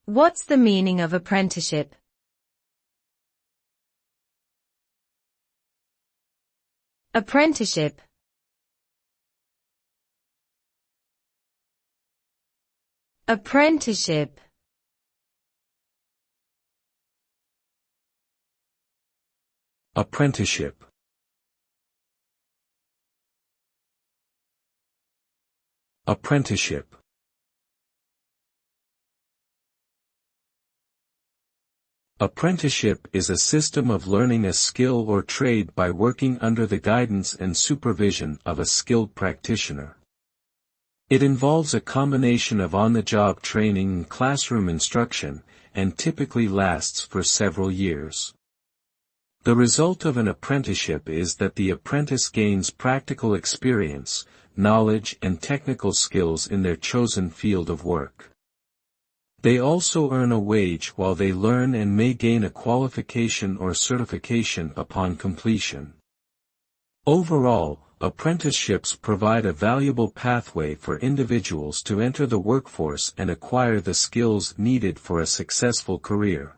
What's the meaning of apprenticeship? Apprenticeship. Apprenticeship. Apprenticeship. Apprenticeship. Apprenticeship is a system of learning a skill or trade by working under the guidance and supervision of a skilled practitioner. It involves a combination of on-the-job training and classroom instruction, and typically lasts for several years. The result of an apprenticeship is that the apprentice gains practical experience, knowledge and technical skills in their chosen field of work. They also earn a wage while they learn and may gain a qualification or certification upon completion. Overall, apprenticeships provide a valuable pathway for individuals to enter the workforce and acquire the skills needed for a successful career.